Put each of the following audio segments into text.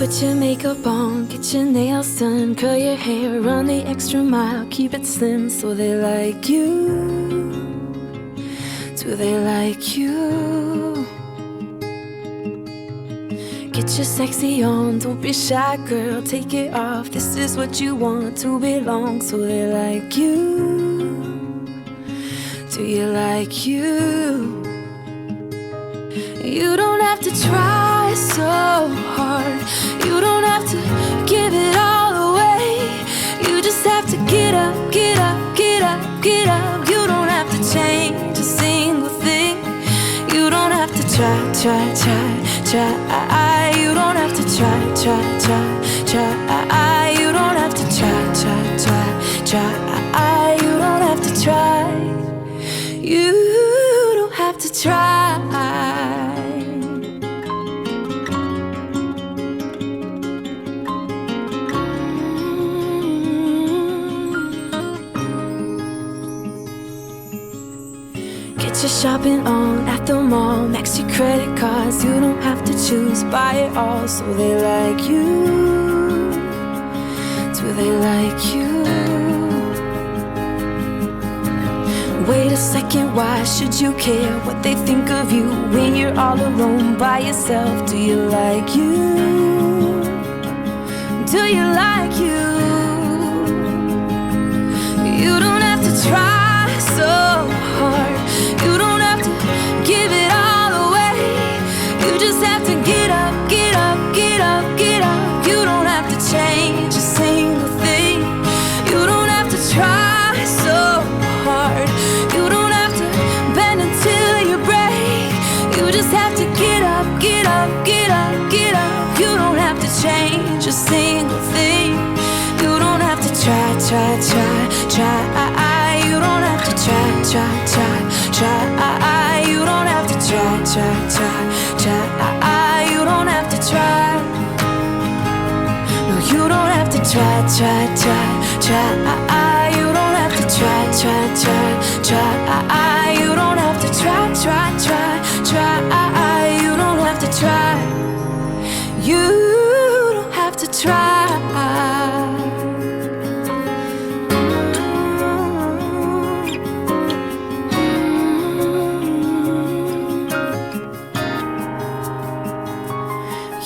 Put your makeup on, get your nails done, curl your hair, run the extra mile, keep it slim so they like you. Do they like you? Get your sexy on, don't be shy, girl, take it off. This is what you want, to belong, so they like you. Do you like you? You don't have to try so hard. You don't have to give it all away. You just have to get up, get up, get up, get up. You don't have to change a single thing. You don't have to try, try, try, try. You don't have to try, try, try, try. You don't have to try, try, try, try. You don't have to try. You don't have to try. Get your shopping on at the mall, max your credit cards. You don't have to choose, buy it all, so they like you. Do they like you? Wait a second, why should you care what they think of you when you're all alone by yourself? Do you like you? Do you like you? You don't have to try so hard. You don't have to give it all away. You just have to get up, get up, get up, get up. You don't have to change a single thing. You don't have to try so hard. You don't have to bend until you break. You just have to get up, get up, get up, get up. You don't have to change a single thing. You don't have to try, try, try, try. You don't have to try, try, try, try. You don't have to try, try, try, try. You don't have to try. No, you don't have to try, try, try, try. You don't have to try, try, try, try. You don't have to try, try, try, try. You don't have to try. You don't have to try.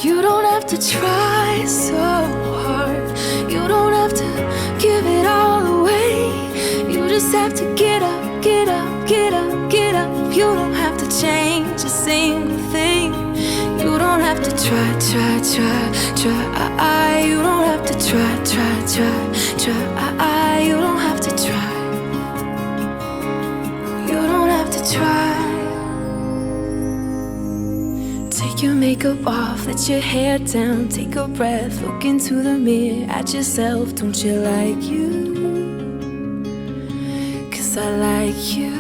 You don't have to try so hard. You don't have to give it all away. You just have to get up, get up, get up, get up. You don't have to change a single thing. You don't have to try, try, try, try. You don't have to try, try, try, try. You don't have to try. You don't have to try. Take your makeup off, let your hair down, take a breath, look into the mirror at yourself. Don't you like you? 'Cause I like you.